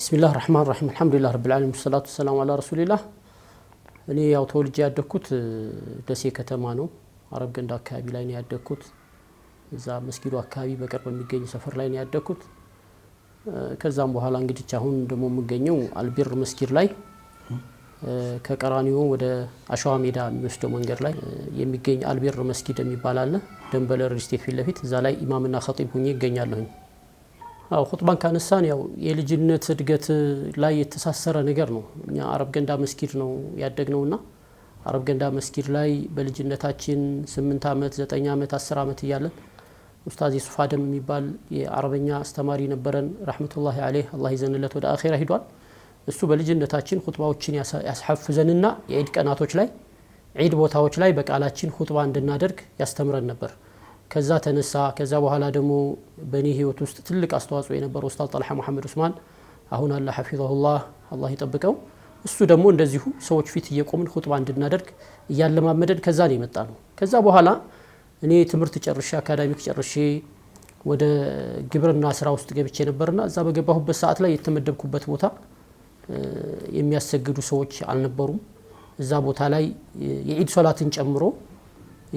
بسم الله الرحمن الرحيم الحمد لله رب العالمين والصلاة والسلام على رسول الله እኔ ያው ተወልጄ ያደኩት ደሴ ከተማ ነው አረብ ገንዳ አካባቢ ላይ ነው ያደኩት እዛ መስጊዱ አካባቢ በቅርብ የሚገኝ ሰፈር ላይ ነው ያደኩት ከዛም በኋላ እንግዲህ አሁን ደግሞ የምገኘው አልቢር መስጊድ ላይ ከቀራኒዮ ወደ አሸዋ ሜዳ የሚወስደው መንገድ ላይ የሚገኝ አልቢር መስጊድ የሚባል አለ ደንበለር ሪስቴት ፊት ለፊት እዛ ላይ ኢማምና ኸጢብ ሆኜ እገኛለሁ አው ኹጥባን ካነሳን ያው የልጅነት እድገት ላይ የተሳሰረ ነገር ነው እኛ አረብ ገንዳ መስጊድ ነው ያደግነውና አረብ ገንዳ መስጊድ ላይ በልጅነታችን 8 አመት 9 አመት 10 አመት ይያለን ኡስታዝ ዩሱፍ አደም የሚባል የአረበኛ አስተማሪ ነበረን ረህመቱላሂ ዐለይሂ አላህ ይዘንለት ወደ አኺራ ሂዷል እሱ በልጅነታችን ኹጥባዎችን ያስሐፍዘንና የዒድ ቀናቶች ላይ ዒድ ቦታዎች ላይ በቃላችን ኹጥባ እንድናደርግ ያስተምረን ነበር ከዛ ተነሳ ከዛ በኋላ ደግሞ በኔ ህይወት ውስጥ ትልቅ አስተዋጽኦ የነበረው ኡስታዝ ጣልሃ መሐመድ ዑስማን አሁን አላህ ሐፊዘሁላህ አላህ ይጠብቀው እሱ ደግሞ እንደዚሁ ሰዎች ፊት እየቆምን ኹጥባ እንድናደርግ ያለማመደን ከዛ ነው የመጣነው ከዛ በኋላ እኔ ትምርት ጨርሼ አካዳሚክ ጨርሼ ወደ ግብርና ስራ ውስጥ ገብቼ ነበርና እዛ በገባሁበት ሰዓት ላይ የተመደብኩበት ቦታ የሚያሰግዱ ሰዎች አልነበሩም እዛ ቦታ ላይ የዒድ ሶላትን ጨምሮ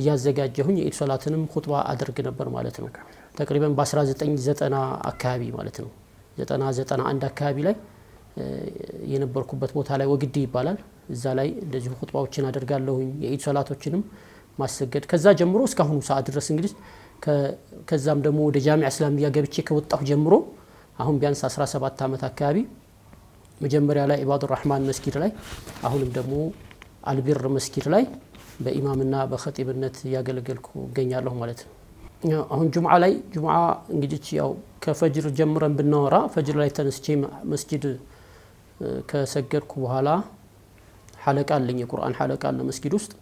ያዘጋጀሁኝ የዒድ ሶላትንም ኹጥባ አድርግ ነበር ማለት ነው ተቅሪበን በ1990 አካባቢ ማለት ነው 91 አካባቢ ላይ የነበርኩበት ቦታ ላይ ወግዲ ይባላል እዛ ላይ እንደዚህ ኹጥባዎችን አደርጋለሁኝ የዒድ ሶላቶችንም ማሰገድ ከዛ ጀምሮ እስካሁኑ ሰዓት ድረስ እንግዲህ ከዛም ደግሞ ወደ ጃሚዓ እስላሚያ ገብቼ ከወጣሁ ጀምሮ አሁን ቢያንስ 17 አመት አካባቢ መጀመሪያ ላይ ኢባዱ الرحማን መስጊድ ላይ አሁንም ደግሞ አልቢር መስጊድ ላይ በኢማምና በኸጢብነት ያገለገልኩ እገኛለሁ ማለት ነው አሁን ጁምዓ ላይ ጁምዓ እንግዲህ ያው ከፈጅር ጀምረን ብናወራ ፈጅር ላይ ተነስቼ መስጊድ ከሰገድኩ በኋላ ሐለቃ አለኝ የቁርአን ሐለቃ አለ መስጊድ ውስጥ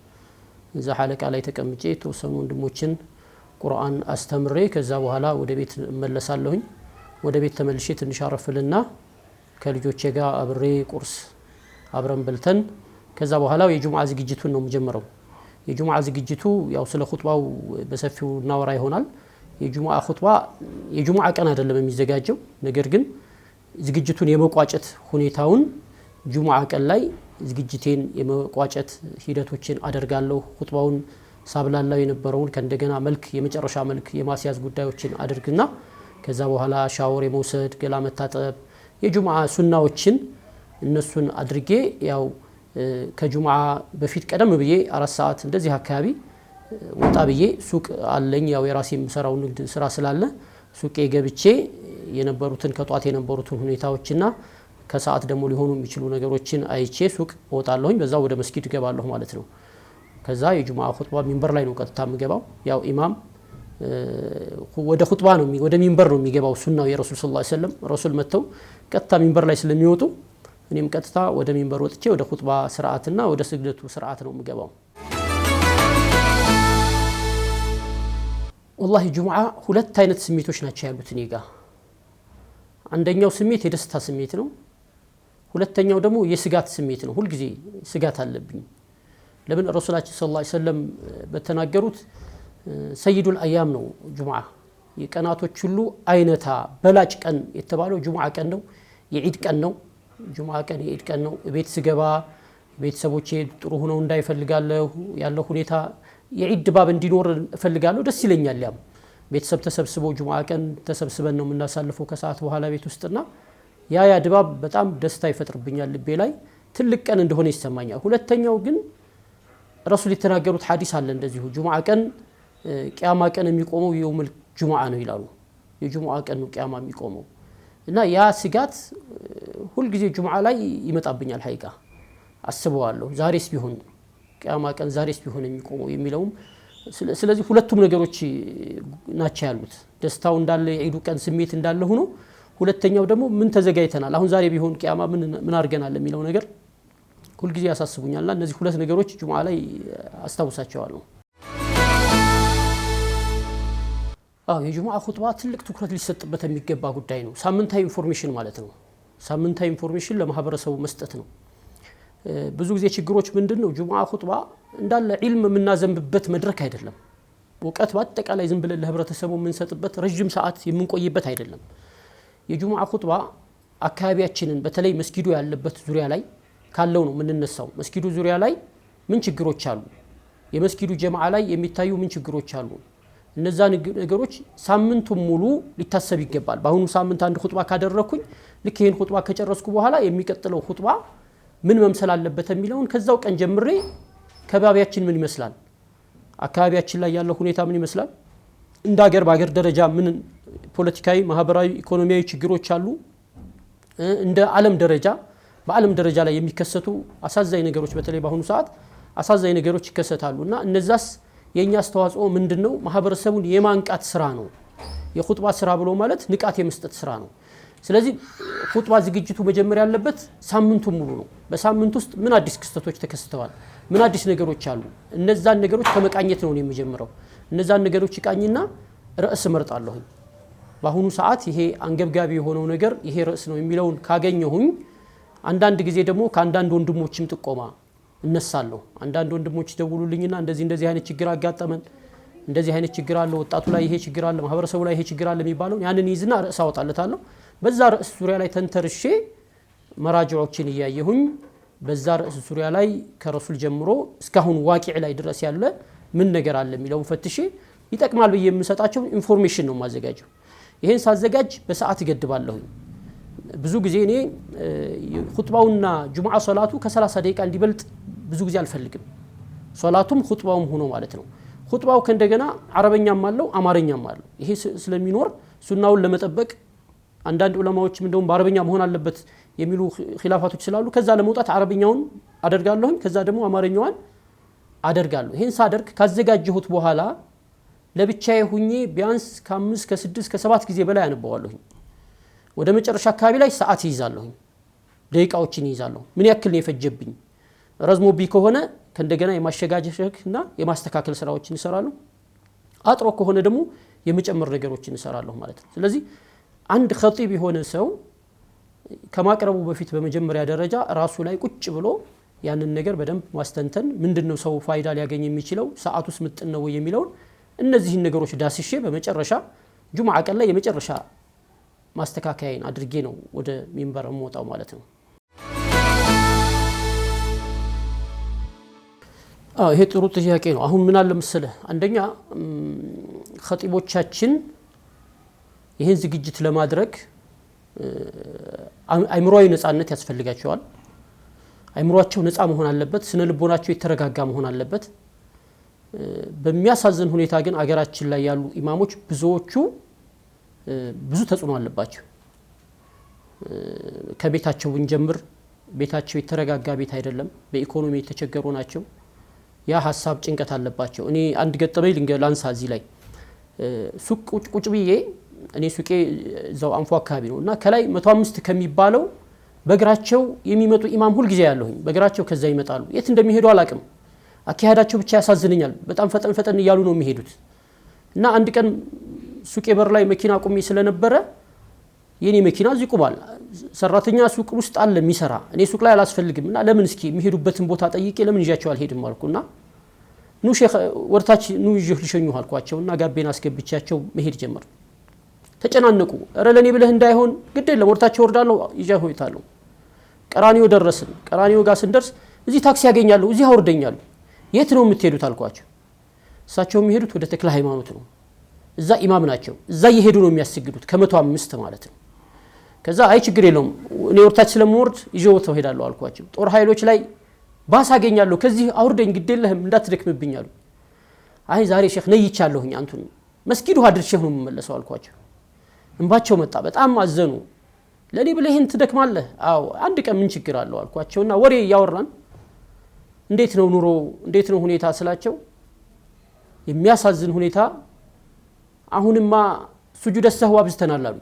እዛ ሐለቃ ላይ ተቀምጬ ተወሰኑ ወንድሞችን ቁርአን አስተምሬ ከዛ በኋላ ወደ ቤት እመለሳለሁኝ ወደ ቤት ተመልሼ ትንሽ አረፍልና ከልጆቼ ጋር አብሬ ቁርስ አብረን በልተን ከዛ በኋላ የጁምዓ ዝግጅቱን ነው የምጀምረው የጁምዓ ዝግጅቱ ያው ስለ ኹጥባው በሰፊው እናወራ ይሆናል የጁምዓ ኹጥባ የጁምዓ ቀን አይደለም የሚዘጋጀው ነገር ግን ዝግጅቱን የመቋጨት ሁኔታውን ጁምዓ ቀን ላይ ዝግጅቴን የመቋጨት ሂደቶችን አደርጋለሁ ኹጥባውን ሳብላላው የነበረውን ከእንደገና መልክ የመጨረሻ መልክ የማስያዝ ጉዳዮችን አድርግና ከዛ በኋላ ሻወር የመውሰድ ገላ መታጠብ የጁምዓ ሱናዎችን እነሱን አድርጌ ያው ከጁምዓ በፊት ቀደም ብዬ 4 ሰዓት እንደዚህ አካባቢ ወጣ ብዬ ሱቅ አለኝ ያው የራሴ የምሰራው ንግድ ስራ ስላለ ሱቄ ገብቼ የነበሩትን ከጧት የነበሩትን ሁኔታዎችና ከሰዓት ደግሞ ሊሆኑ የሚችሉ ነገሮችን አይቼ ሱቅ ወጣለሁኝ በዛው ወደ መስጊድ ገባለሁ ማለት ነው ከዛ የጁምዓ ኹጥባ ሚንበር ላይ ነው ቀጥታ የምገባው ያው ኢማም ወደ ኹጥባ ነው ወደ ሚንበር ነው የሚገባው ሱናው የረሱል ሰለላሁ ዐለይሂ ወሰለም ረሱል መተው ቀጥታ ሚንበር ላይ ስለሚወጡ እኔም ቀጥታ ወደ ሚንበር ወጥቼ ወደ ኹጥባ ስርዓትና ወደ ስግደቱ ስርዓት ነው የምገባው والله ጁምዓ ሁለት አይነት ስሜቶች ናቸው ያሉት እኔ ጋር አንደኛው ስሜት የደስታ ስሜት ነው ሁለተኛው ደግሞ የስጋት ስሜት ነው ሁሉ ጊዜ ስጋት አለብኝ ለምን ረሱላችን ሰለላሁ ዐለይሂ ወሰለም በተናገሩት ሰይዱል አያም ነው ጁምዓ የቀናቶች ሁሉ አይነታ በላጭ ቀን የተባለው ጁምዓ ቀን ነው የዒድ ቀን ነው ጁምዓ ቀን የዒድ ቀን ነው ቤት ስገባ ቤተሰቦቼ ጥሩ ሆነው እንዳይፈልጋለሁ ያለው ሁኔታ የዒድ ድባብ እንዲኖር እፈልጋለሁ ደስ ይለኛል ያም ቤተሰብ ተሰብስበው ጁምዓ ቀን ተሰብስበን ነው የምናሳልፈው ከሰዓት በኋላ ቤት ውስጥና ያ ድባብ በጣም ደስታ ይፈጥርብኛል ልቤ ላይ ትልቅ ቀን እንደሆነ ይሰማኛል ሁለተኛው ግን ረሱል የተናገሩት ሐዲስ አለ እንደዚሁ ጁምዓ ቀን ቂያማ ቀን የሚቆመው የውመል ጁምዓ ነው ይላሉ የጁምዓ ቀን ነው ቂያማ የሚቆመው እና ያ ስጋት ሁሉ ጊዜ ጁምዓ ላይ ይመጣብኛል ሐቂቃ አስበዋለሁ ዛሬስ ቢሆን ቂያማ ቀን ዛሬስ ቢሆን የሚቆመው የሚለው ስለዚህ ሁለቱም ነገሮች ናቸው ያሉት ደስታው እንዳለ የዒዱ ቀን ስሜት እንዳለ ሆኖ ሁለተኛው ደግሞ ምን ተዘጋይተናል አሁን ዛሬ ቢሆን ቂያማ ምን አድርገናል የሚለው ነገር ሁሉ ጊዜ ያሳስቡኛልና እነዚህ ሁለት ነገሮች ጁምዓ ላይ አስታውሳቸዋለሁ የጁምዓ ኹጥባ ትልቅ ትኩረት ሊሰጥበት የሚገባ ጉዳይ ነው ሳምንታዊ ኢንፎርሜሽን ማለት ነው ሳምንታዊ ኢንፎርሜሽን ለማህበረሰቡ መስጠት ነው ብዙ ጊዜ ችግሮች ምንድነው ጁምዓ ኹጥባ እንዳለ ዒልም የምናዘንብበት መድረክ አይደለም ወቀት በአጠቃላይ ዝም ብለን ለህብረተሰቡ የምንሰጥበት ረጅም ሰዓት የምንቆይበት አይደለም የጁምዓ ኹጥባ አካባቢያችንን በተለይ መስጊዱ ያለበት ዙሪያ ላይ ካለው ነው የምንነሳው። መስጊዱ ዙሪያ ላይ ምን ችግሮች አሉ? የመስጊዱ ጀማዓ ላይ የሚታዩ ምን ችግሮች አሉ? እነዛ ነገሮች ሳምንቱን ሙሉ ሊታሰብ ይገባል። በአሁኑ ሳምንት አንድ ኹጥባ ካደረኩኝ ልክ ይሄን ኹጥባ ከጨረስኩ በኋላ የሚቀጥለው ኹጥባ ምን መምሰል አለበት የሚለውን ከዛው ቀን ጀምሬ ከባቢያችን ምን ይመስላል፣ አካባቢያችን ላይ ያለው ሁኔታ ምን ይመስላል፣ እንደ ሀገር በሀገር ደረጃ ምን ፖለቲካዊ፣ ማህበራዊ፣ ኢኮኖሚያዊ ችግሮች አሉ፣ እንደ ዓለም ደረጃ በዓለም ደረጃ ላይ የሚከሰቱ አሳዛኝ ነገሮች በተለይ በአሁኑ ሰዓት አሳዛኝ ነገሮች ይከሰታሉና እነዛስ የኛ አስተዋጽኦ ምንድነው? ማህበረሰቡን የማንቃት ስራ ነው። የኹጥባ ስራ ብሎ ማለት ንቃት የመስጠት ስራ ነው። ስለዚህ ኹጥባ ዝግጅቱ መጀመሪያ ያለበት ሳምንቱ ሙሉ ነው። በሳምንት ውስጥ ምን አዲስ ክስተቶች ተከስተዋል፣ ምን አዲስ ነገሮች አሉ፣ እነዛን ነገሮች ከመቃኘት ነው የሚጀምረው። እነዛን ነገሮች ይቃኝና ርዕስ እመርጣለሁ። በአሁኑ ሰዓት ይሄ አንገብጋቢ የሆነው ነገር ይሄ ርዕስ ነው የሚለውን ካገኘሁኝ አንዳንድ ጊዜ ደግሞ ከአንዳንድ ወንድሞችም ጥቆማ እነሳለሁ። አንዳንድ ወንድሞች ደውሉልኝና እንደዚህ አይነት ችግር አጋጠመን፣ እንደዚህ አይነት ችግር አለ፣ ወጣቱ ላይ ይሄ ችግር አለ፣ ማህበረሰቡ ላይ ይሄ ችግር አለ የሚባለው ያንን ይዝና ርዕስ አወጣለታለሁ። በዛ ርዕስ ዙሪያ ላይ ተንተርሼ መራጃዎችን እያየሁኝ በዛ ርዕስ ዙሪያ ላይ ከረሱል ጀምሮ እስካሁን ዋቂዕ ላይ ድረስ ያለ ምን ነገር አለ የሚለውን ፈትሼ ይጠቅማል ብዬ የምሰጣቸው ኢንፎርሜሽን ነው ማዘጋጀው። ይሄን ሳዘጋጅ በሰዓት እገድባለሁ። ብዙ ጊዜ እኔ ኹጥባውና ጁምዓ ሶላቱ ከ30 ደቂቃ እንዲበልጥ ብዙ ጊዜ አልፈልግም። ሶላቱም ኹጥባውም ሆኖ ማለት ነው። ኹጥባው ከእንደገና አረበኛም አለው አማርኛም አለው። ይሄ ስለሚኖር ሱናውን ለመጠበቅ አንዳንድ ዑለማዎችም እንደውም በአረበኛ መሆን አለበት የሚሉ ኺላፋቶች ስላሉ ከዛ ለመውጣት አረበኛውን አደርጋለሁ፣ ከዛ ደግሞ አማርኛዋን አደርጋለሁ። ይሄን ሳደርግ ካዘጋጀሁት በኋላ ለብቻዬ ሁኜ ቢያንስ ከ5 ከ6 ከ7 ጊዜ በላይ አነባዋለሁ። ወደ መጨረሻ አካባቢ ላይ ሰዓት ይይዛለሁ፣ ደቂቃዎችን ይይዛለሁ። ምን ያክል ነው የፈጀብኝ? ረዝሞብኝ ከሆነ ከእንደገና የማሸጋጀትና የማስተካከል ስራዎችን እንሰራለሁ። አጥሮ ከሆነ ደግሞ የመጨመር ነገሮችን እንሰራለሁ ማለት ነው። ስለዚህ አንድ ኸጢብ የሆነ ሰው ከማቅረቡ በፊት በመጀመሪያ ደረጃ ራሱ ላይ ቁጭ ብሎ ያንን ነገር በደንብ ማስተንተን፣ ምንድነው ሰው ፋይዳ ሊያገኝ የሚችለው፣ ሰዓቱስ ምጥን ነው የሚለውን እነዚህን ነገሮች ዳስሼ በመጨረሻ ጁምዓ ቀን ላይ የመጨረሻ ማስተካከያዬን አድርጌ ነው ወደ ሚንበር የምወጣው ማለት ነው። ይሄ ጥሩ ጥያቄ ነው። አሁን ምን አለ መሰለህ፣ አንደኛ ኸጢቦቻችን ይህን ዝግጅት ለማድረግ አይምሮአዊ ነፃነት ያስፈልጋቸዋል። አይምሮአቸው ነፃ መሆን አለበት። ስነ ልቦናቸው የተረጋጋ መሆን አለበት። በሚያሳዝን ሁኔታ ግን አገራችን ላይ ያሉ ኢማሞች ብዙዎቹ ብዙ ተጽዕኖ አለባቸው። ከቤታቸው ብንጀምር ቤታቸው የተረጋጋ ቤት አይደለም። በኢኮኖሚ የተቸገሩ ናቸው። ያ ሀሳብ ጭንቀት አለባቸው። እኔ አንድ ገጠመኝ ላንሳ እዚህ ላይ። ሱቅ ቁጭ ብዬ እኔ ሱቄ እዛው አንፎ አካባቢ ነው እና ከላይ 105 ከሚባለው በእግራቸው የሚመጡ ኢማም ሁል ጊዜ ያለሁኝ በእግራቸው ከዛ ይመጣሉ። የት እንደሚሄዱ አላቅም። አካሄዳቸው ብቻ ያሳዝነኛል። በጣም ፈጠን እያሉ ነው የሚሄዱት። እና አንድ ቀን ሱቄ በር ላይ መኪና ቆሜ ስለነበረ የኔ መኪና እዚህ ቆሟል። ሰራተኛ ሱቅ ውስጥ አለ የሚሰራ። እኔ ሱቅ ላይ አላስፈልግም እና ለምን እስኪ የሚሄዱበትን ቦታ ጠይቄ ለምን ይዣቸው አልሄድም አልኩና ኑ ሼክ ወርታች ኑ ይዤህ ልሸኙ አልኳቸውና ጋቤን አስገብቻቸው መሄድ ጀመር። ተጨናነቁ። እረ ለኔ ብለህ እንዳይሆን ግድ የለም ወርታቸው ወርዳለሁ ይዣህ ሆይታለሁ። ቀራኒዮ ደረስን። ቀራኒዮ ጋር ስንደርስ እዚህ ታክሲ ያገኛለሁ፣ እዚህ አውርደኛለሁ። የት ነው የምትሄዱት አልኳቸው። እሳቸው የሚሄዱት ወደ ተክለ ሃይማኖት ነው። እዛ ኢማም ናቸው። እዛ እየሄዱ ነው የሚያስግዱት ከ105 ማለት ነው። ከዛ አይ ችግር የለውም እኔ ወርታች ስለምወርድ ይዤው ተሄዳለሁ አልኳቸው። ጦር ኃይሎች ላይ ባስ አገኛለሁ፣ ከዚህ አውርደኝ ግድ የለህም እንዳትደክምብኝ አሉ። አይ ዛሬ ሼክ ነይቻለሁኝ አንቱን መስጊዱ አድርሼህ ነው የምመለሰው አልኳቸው። እንባቸው መጣ። በጣም አዘኑ። ለኔ ብለህ ይሄን ትደክማለህ? አዎ አንድ ቀን ምን ችግር አለው አልኳቸውና ወሬ ያወራን። እንዴት ነው ኑሮ፣ እንዴት ነው ሁኔታ ስላቸው የሚያሳዝን ሁኔታ አሁንማ ሱጁድ ሰህው አብዝተናል አሉ።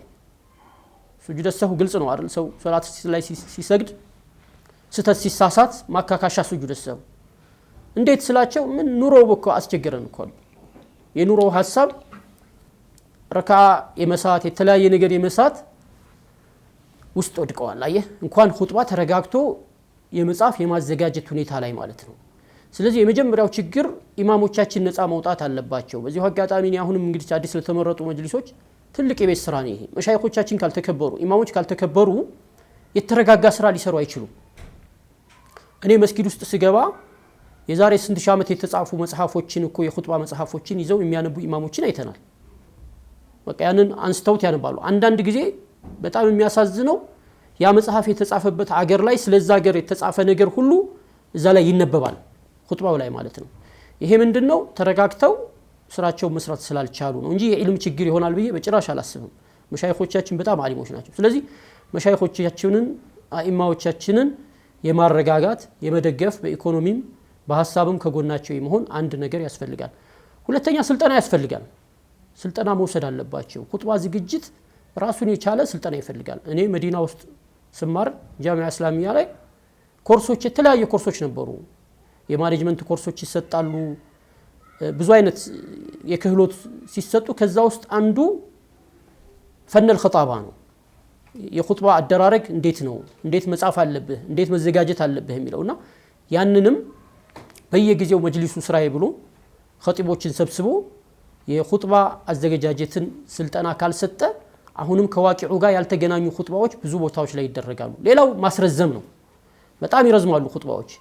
ሱጁድ ሰህው ግልጽ ነው አይደል? ሰው ሶላት ላይ ሲሰግድ ስተት ሲሳሳት ማካካሻ ሱጁድ ሰህው እንዴት ስላቸው ምን ኑሮ በኮ አስቸገረን እኮ የኑሮ ሐሳብ ረካ የመሳት የተለያየ ነገር የመሳት ውስጥ ወድቀዋል። አየህ እንኳን ኹጥባ ተረጋግቶ የመጻፍ የማዘጋጀት ሁኔታ ላይ ማለት ነው። ስለዚህ የመጀመሪያው ችግር ኢማሞቻችን ነፃ መውጣት አለባቸው። በዚህ አጋጣሚ ነው አሁንም እንግዲህ አዲስ ለተመረጡ መጅሊሶች ትልቅ የቤት ስራ ነው ይሄ። መሻይኾቻችን ካልተከበሩ ኢማሞች ካልተከበሩ የተረጋጋ ስራ ሊሰሩ አይችሉም። እኔ መስጊድ ውስጥ ስገባ የዛሬ ስንት ሺህ ዓመት የተጻፉ መጽሐፎችን እኮ የኹጥባ መጽሐፎችን ይዘው የሚያነቡ ኢማሞችን አይተናል። በቃ ያንን አንስተውት ያነባሉ። አንዳንድ ጊዜ በጣም የሚያሳዝነው ያ መጽሐፍ የተጻፈበት አገር ላይ ስለዛ አገር የተጻፈ ነገር ሁሉ እዛ ላይ ይነበባል፣ ኹጥባው ላይ ማለት ነው። ይሄ ምንድነው? ተረጋግተው ስራቸው መስራት ስላልቻሉ ነው እንጂ የኢልም ችግር ይሆናል ብዬ በጭራሽ አላስብም። መሻይኾቻችን በጣም አሊሞች ናቸው። ስለዚህ መሻይኾቻችንን አኢማዎቻችንን የማረጋጋት የመደገፍ በኢኮኖሚም በሐሳብም ከጎናቸው የመሆን አንድ ነገር ያስፈልጋል። ሁለተኛ ስልጠና ያስፈልጋል። ስልጠና መውሰድ አለባቸው። ኹጥባ ዝግጅት ራሱን የቻለ ስልጠና ይፈልጋል። እኔ መዲና ውስጥ ስማር ጃሚዓ እስላሚያ ላይ ኮርሶች የተለያየ ኮርሶች ነበሩ። የማኔጅመንት ኮርሶች ይሰጣሉ። ብዙ አይነት የክህሎት ሲሰጡ ከዛ ውስጥ አንዱ ፈነል ኸጣባ ነው። የኹጥባ አደራረግ እንዴት ነው፣ እንዴት መጻፍ አለብህ፣ እንዴት መዘጋጀት አለብህ የሚለውና ያንንም በየጊዜው መጅሊሱ ስራዬ ብሎ ኸጢቦችን ሰብስቦ የኹጥባ አዘገጃጀትን ስልጠና ካልሰጠ አሁንም ከዋቂዑ ጋር ያልተገናኙ ኹጥባዎች ብዙ ቦታዎች ላይ ይደረጋሉ። ሌላው ማስረዘም ነው። በጣም ይረዝማሉ ኹጥባዎች።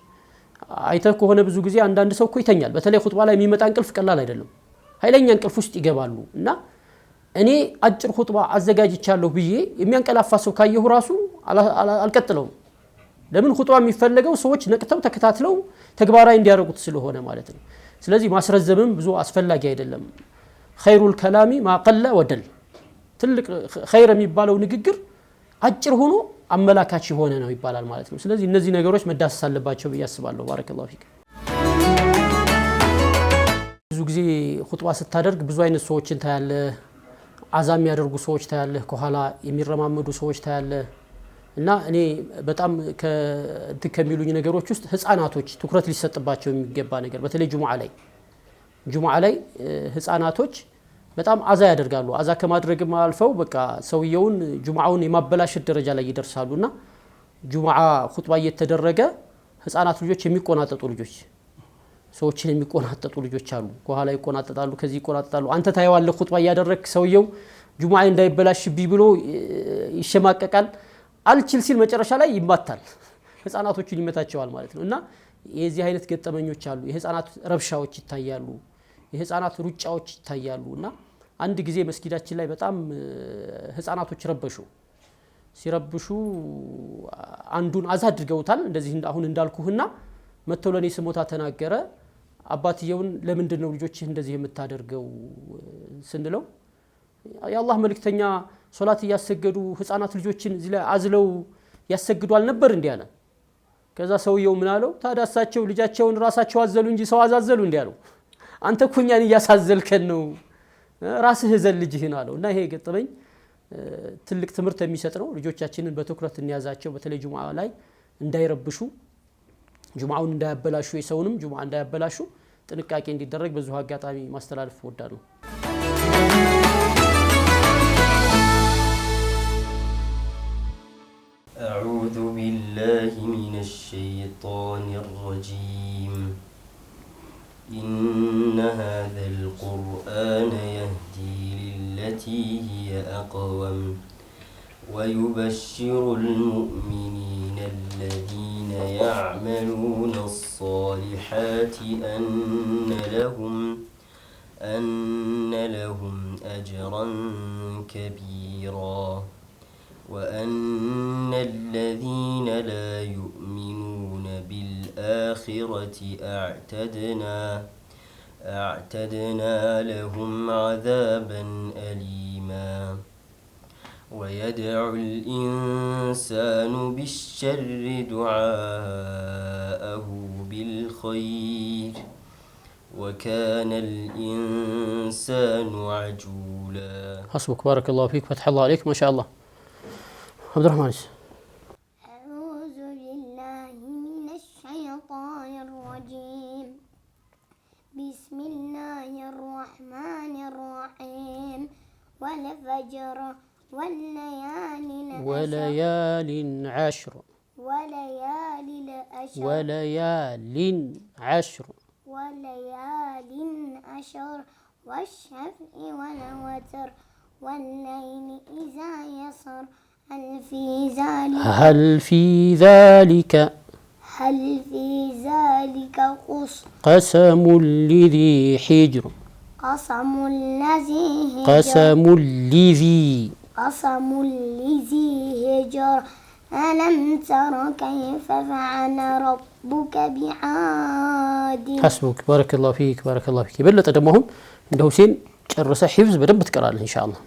አይተህ ከሆነ ብዙ ጊዜ አንዳንድ ሰው እኮ ይተኛል። በተለይ ኹጥባ ላይ የሚመጣ እንቅልፍ ቀላል አይደለም። ኃይለኛ እንቅልፍ ውስጥ ይገባሉ። እና እኔ አጭር ኹጥባ አዘጋጅቻለሁ ብዬ የሚያንቀላፋ ሰው ካየሁ ራሱ አልቀጥለውም። ለምን? ኹጥባ የሚፈለገው ሰዎች ነቅተው ተከታትለው ተግባራዊ እንዲያደርጉት ስለሆነ ማለት ነው። ስለዚህ ማስረዘምም ብዙ አስፈላጊ አይደለም። ኸይሩል ከላሚ ማቀለ ወደል፣ ትልቅ ኸይር የሚባለው ንግግር አጭር ሆኖ አመላካች የሆነ ነው ይባላል ማለት ነው። ስለዚህ እነዚህ ነገሮች መዳሰስ አለባቸው ብዬ አስባለሁ። ባረከላሁ ፊክ። ብዙ ጊዜ ኹጥባ ስታደርግ ብዙ አይነት ሰዎችን ታያለህ። አዛ የሚያደርጉ ሰዎች ታያለህ፣ ከኋላ የሚረማመዱ ሰዎች ታያለህ። እና እኔ በጣም ከሚሉኝ ነገሮች ውስጥ ህፃናቶች ትኩረት ሊሰጥባቸው የሚገባ ነገር፣ በተለይ ጁሙዓ ላይ ህፃናቶች በጣም አዛ ያደርጋሉ። አዛ ከማድረግም አልፈው በቃ ሰውየውን ጁሙዓውን የማበላሸት ደረጃ ላይ ይደርሳሉና ጁሙዓ ኹጥባ እየተደረገ ህፃናት ልጆች የሚቆናጠጡ ልጆች፣ ሰዎችን የሚቆናጠጡ ልጆች አሉ። ከኋላ ይቆናጠጣሉ፣ ከዚህ ይቆናጠጣሉ። አንተ ታየዋለህ ኹጥባ እያደረግክ፣ ሰውየው ጁሙዓ እንዳይበላሽብኝ ብሎ ይሸማቀቃል። አልችል ሲል መጨረሻ ላይ ይማታል። ህፃናቶቹን ይመታቸዋል ማለት ነው። እና የዚህ አይነት ገጠመኞች አሉ። የህፃናት ረብሻዎች ይታያሉ፣ የህፃናት ሩጫዎች ይታያሉ። እና አንድ ጊዜ መስጊዳችን ላይ በጣም ህፃናቶች ሲረብሹ አንዱን አዛ አድርገውታል። እንደዚህ አሁን እንዳልኩህና መተው ለኔ ስሞታ ተናገረ። አባትየውን ለምንድን ነው ልጆችህ እንደዚህ የምታደርገው ስንለው የአላህ መልእክተኛ ሶላት እያሰገዱ ህፃናት ልጆችን እዚህ ላይ አዝለው ያሰግዷል ነበር እንዲህ አለ። ከዛ ሰውየው ምን አለው? ታዲያ እሳቸው ልጃቸውን ራሳቸው አዘሉ እንጂ ሰው አዛዘሉ እንዲህ አለው። አንተ እኮ እኛን እያሳዘልከን ነው፣ ራስህ ዘል ልጅህን አለው። እና ይሄ ገጠመኝ ትልቅ ትምህርት የሚሰጥ ነው። ልጆቻችንን በትኩረት እንያዛቸው። በተለይ ጁሙዓ ላይ እንዳይረብሹ፣ ጁሙዓውን እንዳያበላሹ፣ የሰውንም ጁሙዓ እንዳያበላሹ ጥንቃቄ እንዲደረግ በዚሁ አጋጣሚ ማስተላለፍ እወዳለሁ። أعوذ بالله من الشيطان الرجيم. إن هذا القرآن يهدي للتي هي أقوم ويبشر المؤمنين الذين يعملون الصالحات أن لهم أجرا كبيرا وأن الذين لا يؤمنون بالآخرة أعتدنا لهم عذابا أليما ويدعو الإنسان بالشر دعاءه بالخير وكان الإنسان عجولا. حسبك، بارك الله فيك، فتح الله عليك، ما شاء الله. عبد الرحمن. أعوذ بالله من الشيطان الرجيم. بسم الله الرحمن الرحيم. والفجر وليال عشر والشفع والوتر والليل إذا يسر هل في ذلك قسم لذي حجر قسم لذي هجر ألم تر كيف فعل ربك بعاد حسبك بارك الله فيك بارك الله فيك بلت دمهم عند حسين ጨርሰ حفظ በደንብ ትቀራለህ إن شاء الله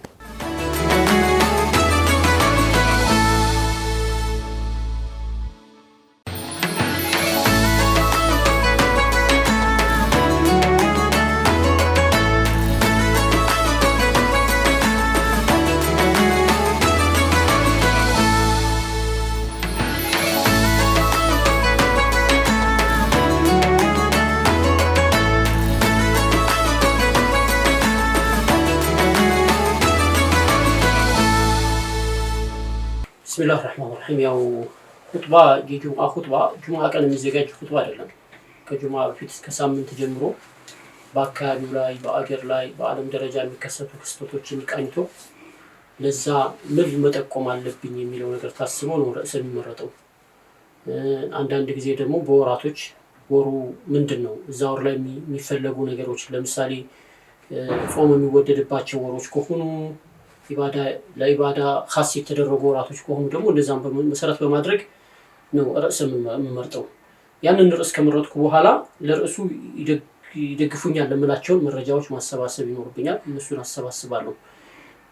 بسم الله الرحمن الرحيم ያው ኹጥባ የጁምዓ ኹጥባ ጁምዓ ቀን የሚዘጋጅ ኹጥባ አይደለም ከጁምዓ በፊት እስከ ሳምንት ጀምሮ በአካባቢው ላይ በአገር ላይ በአለም ደረጃ የሚከሰቱ ክስተቶችን ቃኝቶ ለዛ ምን መጠቆም አለብኝ የሚለው ነገር ታስቦ ነው ርዕስ የሚመረጠው አንዳንድ ጊዜ ደግሞ በወራቶች ወሩ ምንድነው እዛ ወር ላይ የሚፈለጉ ነገሮች ለምሳሌ ጾም የሚወደድባቸው ወሮች ከሆኑ ለኢባዳ ኻስ የተደረጉ ወራቶች ከሆኑ ደግሞ እንደዛም መሰረት በማድረግ ነው ርዕስ የምመርጠው ያንን ርዕስ ከመረጥኩ በኋላ ለርዕሱ ይደግፉኛል ለምላቸው መረጃዎች ማሰባሰብ ይኖርብኛል እነሱን አሰባስባለሁ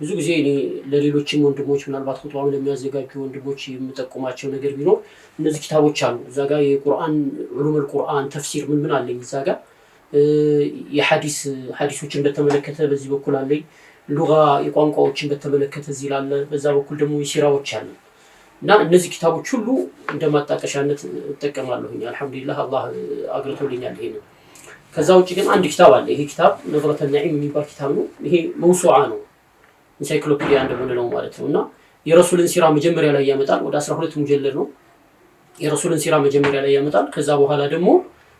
ብዙ ጊዜ እኔ ለሌሎችም ወንድሞች ምናልባት ኹጥባውን ለሚያዘጋጁ ወንድሞች የምጠቁማቸው ነገር ቢኖር እነዚህ ኪታቦች አሉ እዛ ጋር የቁርአን ዑሉመል ቁርአን ተፍሲር ምን አለኝ እዛ ጋር የሐዲሶችን በተመለከተ በዚህ በኩል አለኝ ሉጋ የቋንቋዎችን በተመለከተ እዚህ ላለ በዛ በኩል ደግሞ የሲራዎች አሉ እና እነዚህ ኪታቦች ሁሉ እንደማጣቀሻነት ተጠቀማለሁኝ አልহামዱሊላህ አላህ አግርቶልኛል ይሄን ከዛ ውጪ ግን አንድ ኪታብ አለ ይሄ ኪታብ ነظرة النعيم የሚባል ኪታብ ነው ይሄ መውሱዓ ነው ኢንሳይክሎፒዲያ እንደምንለው ማለት ነውና የረሱልን ሲራ መጀመሪያ ላይ ያመጣል ወደ 12 ሙጀለድ ነው የረሱልን ሲራ መጀመሪያ ላይ ያመጣል ከዛ በኋላ ደግሞ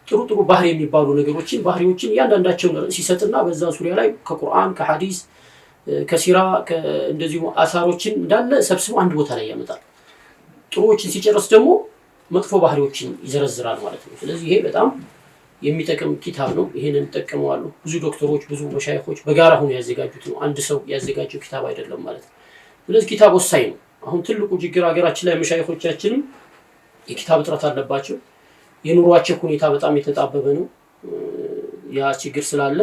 ጥሩ ባህሪ የሚባሉ ነገሮችን ባህሪዎችን ያንዳንዳቸውን ሲሰጥና በዛ ዙሪያ ላይ ከቁርአን ከሐዲስ ከሲራ እንደዚሁ አሳሮችን እንዳለ ሰብስቦ አንድ ቦታ ላይ ያመጣል ጥሩዎችን ሲጨርስ ደግሞ መጥፎ ባህሪዎችን ይዘረዝራል ማለት ነው ስለዚህ ይሄ በጣም የሚጠቅም ኪታብ ነው ይሄንን ተጠቅመዋለሁ ብዙ ዶክተሮች ብዙ መሻይኾች በጋራ ሆነው ያዘጋጁት ነው አንድ ሰው ያዘጋጀው ኪታብ አይደለም ማለት ነው ስለዚህ ኪታብ ወሳኝ ነው አሁን ትልቁ ችግር ሀገራችን ላይ መሻይኾቻችን የኪታብ እጥረት አለባቸው የኑሯቸው ሁኔታ በጣም የተጣበበ ነው ያ ችግር ስላለ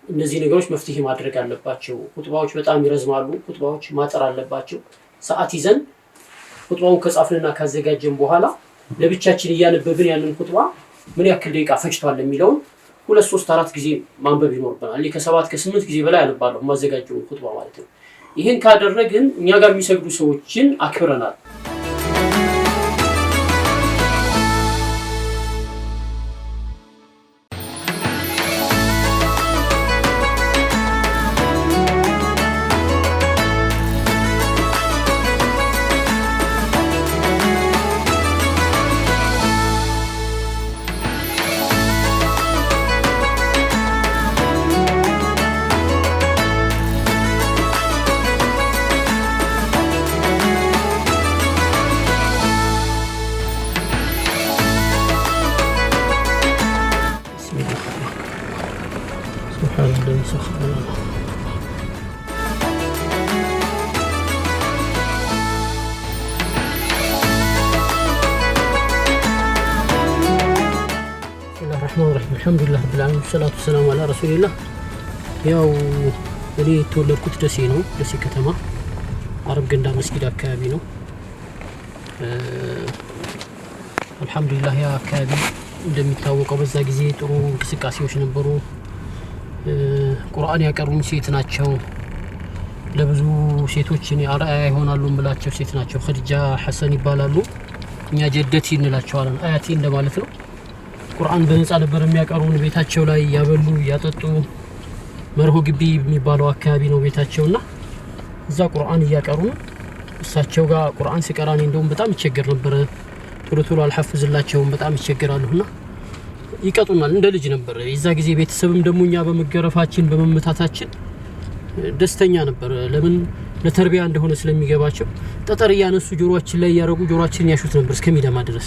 እነዚህ ነገሮች መፍትሄ ማድረግ አለባቸው ኹጥባዎች በጣም ይረዝማሉ ኹጥባዎች ማጠር አለባቸው ሰዓት ይዘን ኹጥባውን ከጻፍንና ካዘጋጀን በኋላ ለብቻችን ያነበብን ያንን ኹጥባ ምን ያክል ደቂቃ ፈጅቷል የሚለው 2 3 4 ጊዜ ማንበብ ይኖርብናል ከ7 ከ8 ጊዜ በላይ አነባለሁ ማዘጋጀው ኹጥባ ማለት ነው ይሄን ካደረግን እኛ ጋር የሚሰግዱ ሰዎችን አክብረናል الحمد لله رب العالمين والصلاة والسلام على رسول الله ያው እኔ ተወለድኩት ደሴ ነው ደሴ ከተማ አረብ ገንዳ መስጊድ አካባቢ ነው አልহামዱሊላህ ያ አካባቢ እንደሚታወቀው በዛ ጊዜ ጥሩ እንቅስቃሴዎች ነበሩ ቁርአን ያቀሩን ሴት ናቸው ለብዙ ሴቶች እኔ አርአያ ይሆናሉ ብላቸው ሴት ናቸው ኸዲጃ ሐሰን ይባላሉ እኛ ጀደቲ እንላቸዋለን አያቲ እንደማለት ነው ቁርአን በነፃ ነበር የሚያቀሩን ቤታቸው ላይ ያበሉ ያጠጡ መርሆ ግቢ የሚባለው አካባቢ ነው ቤታቸውና እዛ ቁርአን ያቀሩን እሳቸው ጋር ቁርአን ሲቀራኔ እንደውም በጣም ይቸገር ነበር ቶሎ አልሐፍዝላቸው በጣም ይቸገራሉና ይቀጡናል እንደ ልጅ ነበር የዛ ጊዜ ቤተሰብም ደሞኛ በመገረፋችን በመመታታችን ደስተኛ ነበር ለምን ለተርቢያ እንደሆነ ስለሚገባቸው ጠጠር ያነሱ ጆሮአችን ላይ ያረጉ ጆሮአችንን ያሹት ነበር እስከሚደማ ድረስ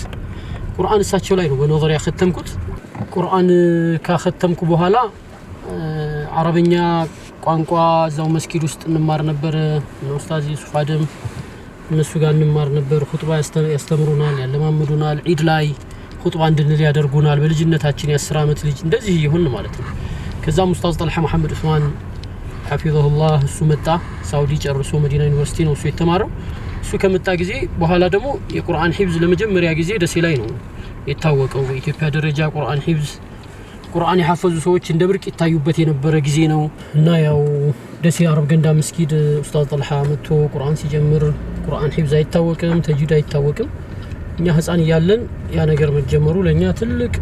ቁርአን እሳቸው ላይ ነው በነظር ያختمኩት ቁርአን ካختمኩ በኋላ አረብኛ ቋንቋ እዛው መስጊድ ውስጥ እንማር ነበር ኡስታዝ ዩሱፍ አደም እነሱ ጋር እንማር ነበር ኹጥባ ያስተምሩናል ያለማመዱናል ዒድ ላይ ኹጥባ እንድንል ያደርጉናል በልጅነታችን የ10 አመት ልጅ እንደዚህ ይሁን ማለት ነው ከዛም ኡስታዝ ጠልሃ መሐመድ ዑስማን حفظه الله እሱ መጣ ሳውዲ ጨርሶ መዲና ዩኒቨርሲቲ ነው እሱ የተማረው እሱ ከመጣ ጊዜ በኋላ ደግሞ የቁርአን ሂፍዝ ለመጀመሪያ ጊዜ ደሴ ላይ ነው የታወቀው በኢትዮጵያ ደረጃ ቁርአን ሂፍዝ ቁርአን የሐፈዙ ሰዎች እንደ ብርቅ ይታዩበት የነበረ ጊዜ ነው እና ያው ደሴ አረብ ገንዳ መስጊድ ኡስታዝ ጠልሃ መጥቶ ቁርአን ሲጀምር ቁርአን ሂፍዝ አይታወቅም ተጅዊድ አይታወቅም እኛ ህፃን ያለን ያ ነገር መጀመሩ ለኛ ትልቅ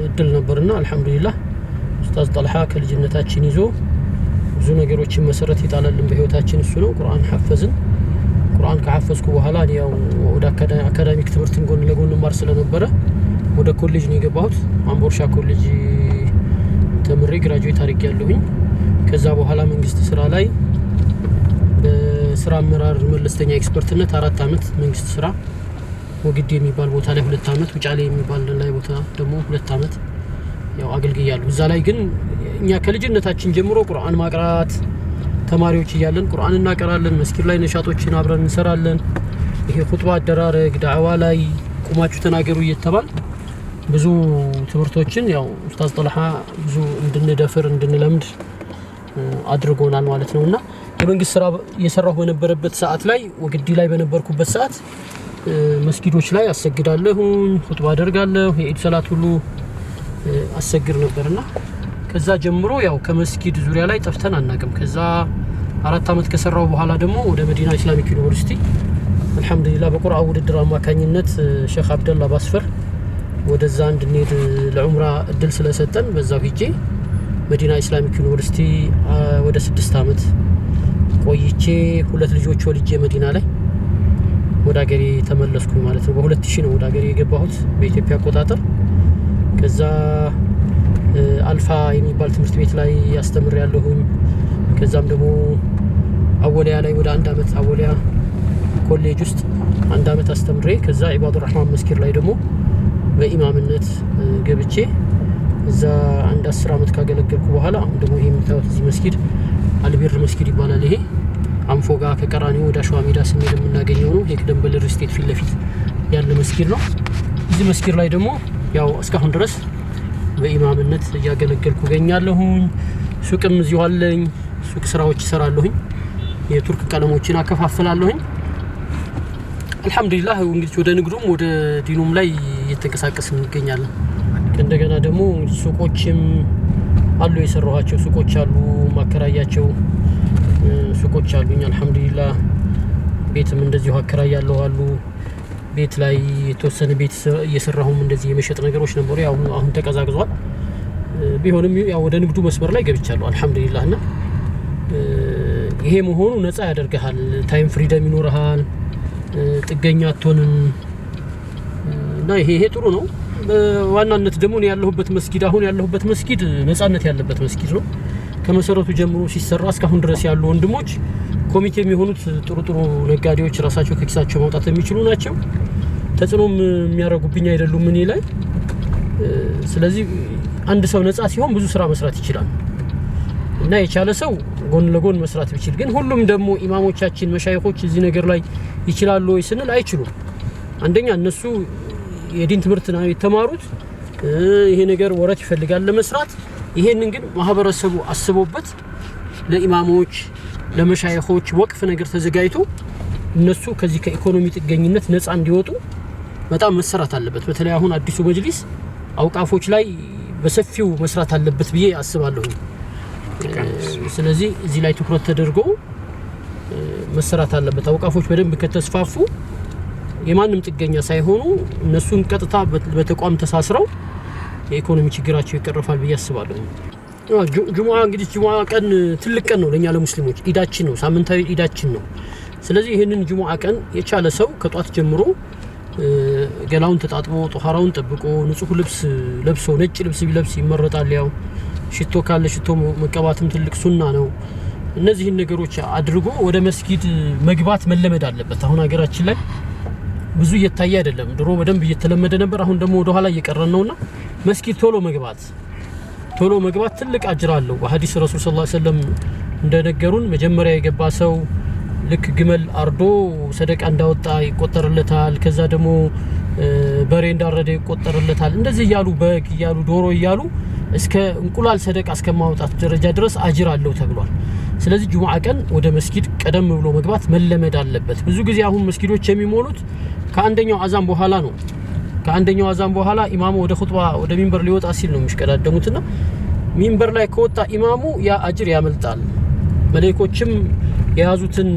እድል ነበርና አልহামዱሊላህ ኡስታዝ ጠልሃ ከልጅነታችን ይዞ ብዙ ነገሮችን መሰረት ይጣላልን በህይወታችን እሱ ነው ቁርአን ሐፈዝን ቁርአን ከሐፈዝኩ በኋላ ያው ወደ አካዳሚክ ትምህርትን ጎን ለጎን ማር ስለነበረ ወደ ኮሌጅ ነው የገባሁት አምቦርሻ ኮሌጅ ተምሬ ግራጁዌት አድርጌያለሁኝ ከዛ በኋላ መንግስት ስራ ላይ በስራ አመራር መለስተኛ ኤክስፐርትነት 4 አመት መንግስት ስራ ወግዴ የሚባል ቦታ ላይ 2 አመት ውጫሌ የሚባል ላይ ቦታ ደግሞ 2 አመት ያው አገልግያለሁ እዛ ላይ ግን እኛ ከልጅነታችን ጀምሮ ቁርአን ማቅራት ተማሪዎች ይያለን ቁርአን እናቀራለን መስጊድ ላይ ነሻቶችን አብረን እንሰራለን ይሄ ኹጥባ አደራረግ ዳዕዋ ላይ ቁማችሁ ተናገሩ እየተባል ብዙ ትምህርቶችን ያው ኡስታዝ ጠልሃ ብዙ እንድንደፍር እንድንለምድ አድርጎናል ማለት ነውና የመንግስት ስራ እየሰራሁ በነበረበት ሰዓት ላይ ወግዲ ላይ በነበርኩበት ሰዓት መስጊዶች ላይ አሰግዳለሁ ኹጥባ አደርጋለሁ የኢድ ሰላት ሁሉ አሰግር ነበርና ከዛ ጀምሮ ያው ከመስጊድ ዙሪያ ላይ ጠፍተን አናቀም ከዛ 4 አመት ከሰራው በኋላ ደግሞ ወደ መዲና ኢስላሚክ ዩኒቨርሲቲ አልহামዱሊላህ በቁርአን ውድድር አማካኝነት ሼክ አብደላ ባስፈር ወደዛ እንድንሄድ ለዑምራ እድል ስለሰጠን በዛው ሂጄ መዲና ኢስላሚክ ዩኒቨርሲቲ ወደ 6 አመት ቆይቼ 2 ልጆች ወልጄ መዲና ላይ ወደ ሀገሬ ተመለስኩ ማለት ነው በ2000 ነው ወደ ሀገሬ የገባሁት በኢትዮጵያ አቆጣጠር ከዛ አልፋ የሚባል ትምህርት ቤት ላይ ያስተምራለሁኝ ከዛም ደግሞ አወሊያ ላይ ወደ 1 አመት አወሊያ ኮሌጅ ውስጥ 1 አመት አስተምሬ ከዛ ኢባዱር ረህማን መስጊድ ላይ ደግሞ በኢማምነት ገብቼ እዛ 10 አመት ካገለገልኩ በኋላ አሁን ደግሞ ይሄ የምታዩት እዚህ መስጊድ አልቢር መስጊድ ይባላል ይሄ አንፎጋ ከቀራኒዮ ወደ አሸዋ ሜዳ ስንሄድ የምናገኘው ነው የክደምበል ሪስቴት ፊት ለፊት ያለ መስጊድ ነው እዚህ መስጊድ ላይ ደግሞ ያው እስካሁን ድረስ በኢማምነት ያገለገልኩ ገኛለሁኝ ሱቅም እዚሁ አለኝ ሱቅ ስራዎች እሰራለሁኝ የቱርክ ቀለሞችን አከፋፍላለሁኝ አልহামዱሊላህ እንግዲህ ወደ ንግዱም ወደ ዲኑም ላይ እየተንቀሳቀስን እንገኛለን እንደገና ደግሞ ሱቆችም አሉ የሰራኋቸው ሱቆች አሉ ማከራያቸው ሱቆች አሉኝ አልহামዱሊላህ ቤትም እንደዚሁ አከራያለሁ አሉ ቤት ላይ የተወሰነ ቤት እየሰራሁም እንደዚህ የመሸጥ ነገሮች ነበሩ ያው አሁን ተቀዛቅዟል ቢሆንም ያው ወደ ንግዱ መስመር ላይ ገብቻለሁ አልহামዱሊላህና ይሄ መሆኑ ነፃ ያደርጋል ታይም ፍሪደም ይኖርሃል ጥገኛ አትሆንም እና ይሄ ጥሩ ነው በዋናነት ደግሞ ነው ያለሁበት መስጊድ አሁን ያለሁበት መስጊድ ነፃነት ያለበት መስጊድ ነው ከመሰረቱ ጀምሮ ሲሰራ እስካሁን ድረስ ያሉ ወንድሞች ኮሚቴ የሚሆኑት ጥሩ ነጋዴዎች ራሳቸው ከኪሳቸው ማውጣት የሚችሉ ናቸው ተጽኖም የሚያረጉብኝ አይደሉም እኔ ላይ ስለዚህ አንድ ሰው ነፃ ሲሆን ብዙ ስራ መስራት ይችላል እና የቻለ ሰው ጎን ለጎን መስራት ቢችል ግን ሁሉም ደግሞ ኢማሞቻችን መሻይኾች እዚህ ነገር ላይ ይችላሉ ወይ ስንል አይችሉም አንደኛ እነሱ የዲን ትምህርት ነው የተማሩት ይሄ ነገር ወረት ይፈልጋል ለመስራት ይሄንን ግን ማህበረሰቡ አስቦበት ለኢማሞች ለመሻይኾች ወቅፍ ነገር ተዘጋጅቶ እነሱ ከዚህ ከኢኮኖሚ ጥገኝነት ነፃ እንዲወጡ በጣም መሰራት አለበት በተለይ አሁን አዲሱ መጅሊስ አውቃፎች ላይ በሰፊው መስራት አለበት ብዬ አስባለሁ ስለዚህ እዚህ ላይ ትኩረት ተደርጎ መሰራት አለበት አውቃፎች በደንብ ከተስፋፉ የማንም ጥገኛ ሳይሆኑ እነሱን ቀጥታ በተቋም ተሳስረው የኢኮኖሚ ችግራቸው ይቀርፋል ብዬ አስባለሁ ጁሙአ እንግዲህ ጁሙአ ቀን ትልቅ ቀን ነው ለኛ ለሙስሊሞች ኢዳችን ነው ሳምንታዊ ኢዳችን ነው ስለዚህ ይሄንን ጁሙአ ቀን የቻለ ሰው ከጧት ጀምሮ ገላውን ተጣጥቦ ጧሃራውን ጠብቆ ንጹህ ልብስ ለብሶ ነጭ ልብስ ቢለብስ ይመረጣል ያው ሽቶ ካለ ሽቶ መቀባትም ትልቅ ሱና ነው እነዚህን ነገሮች አድርጎ ወደ መስጊድ መግባት መለመድ አለበት። አሁን ሀገራችን ላይ ብዙ እየታየ አይደለም። ድሮ በደንብ እየተለመደ ነበር። አሁን ደግሞ ወደ ኋላ እየቀረን ነውና መስጊድ ቶሎ መግባት ትልቅ አጅር አለው። በሐዲስ ረሱል ሰለላሁ ዐለይሂ ወሰለም እንደነገሩን መጀመሪያ የገባ ሰው ልክ ግመል አርዶ ሰደቃ እንዳወጣ ይቆጠርለታል። ከዛ ደግሞ በሬ እንዳረደ ይቆጠርለታል። እንደዚህ እያሉ በግ እያሉ ዶሮ እያሉ እስከ እንቁላል ሰደቃ እስከማውጣት ደረጃ ድረስ አጅር አለው ተብሏል። ስለዚህ ጁምዓ ቀን ወደ መስጊድ ቀደም ብሎ መግባት መለመድ አለበት። ብዙ ጊዜ አሁን መስጊዶች የሚሞሉት ከአንደኛው አዛን በኋላ ነው። ከአንደኛው አዛን በኋላ ኢማሙ ወደ ኹጥባ ወደ ሚንበር ሊወጣ ሲል ነው የሚሽቀዳደሙትና ሚንበር ላይ ከወጣ ኢማሙ ያ አጅር ያመልጣል። መላእክቶችም የያዙትን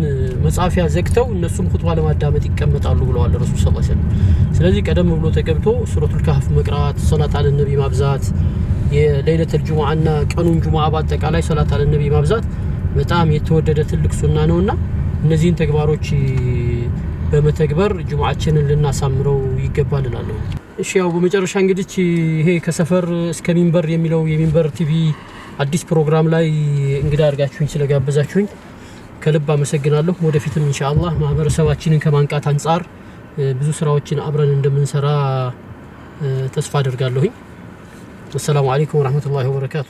መጻፊያ ዘግተው እነሱም ኹጥባ ለማዳመጥ ይቀመጣሉ ብለዋል ረሱል ሰለላሁ ዐለይሂ ወሰለም። ስለዚህ ቀደም ብሎ ተገብቶ ሱረቱል ካህፍ መቅራት፣ ሰላት አለ ነብይ ማብዛት፣ የሌሊተል ጁምዓና ቀኑን ጁምዓ በአጠቃላይ ሰላት አለ ነብይ ማብዛት በጣም የተወደደ ትልቅ ሱና ነውና እነዚህን ተግባሮች በመተግበር ጁምዓችንን ልናሳምረው ይገባል እላለሁ። እሺ ያው በመጨረሻ እንግዲህ ይሄ ከሰፈር እስከ ሚንበር የሚለው የሚንበር ቲቪ አዲስ ፕሮግራም ላይ እንግዳ አድርጋችሁኝ ስለጋበዛችሁኝ ከልብ አመሰግናለሁ። ወደፊትም ኢንሻአላህ ማህበረሰባችንን ከማንቃት አንጻር ብዙ ስራዎችን አብረን እንደምንሰራ ተስፋ አደርጋለሁኝ። ወሰላሙ አለይኩም ወራህመቱላሂ ወበረካቱ።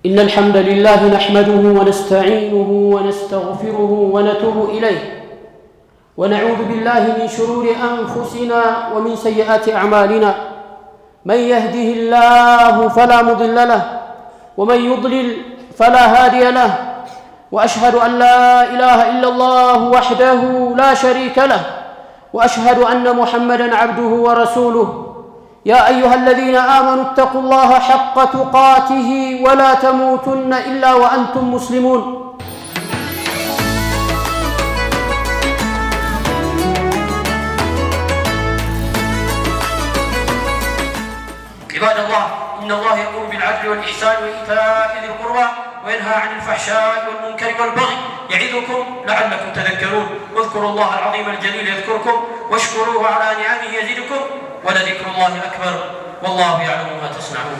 إن الحمد لله نحمده ونستعينه ونستغفره ونتوب إليه ونعوذ بالله من شرور أنفسنا ومن سيئات أعمالنا من يهده الله فلا مضل له ومن يضلل فلا هادي له وأشهد أن لا إله إلا الله وحده لا شريك له وأشهد أن محمدًا عبده ورسوله يا أيها الذين آمنوا اتقوا الله حق تقاته ولا تموتن إلا وأنتم مسلمون عباد الله إن الله يأمر بالعدل والإحسان وإيتاء ذي القربى وينهى عن الفحشاء والمنكر والبغي يعظكم لعلكم تذكرون واذكروا الله العظيم الجليل يذكركم واشكروه على نعمه يزدكم ولذكر الله أكبر والله يعلم ما تصنعون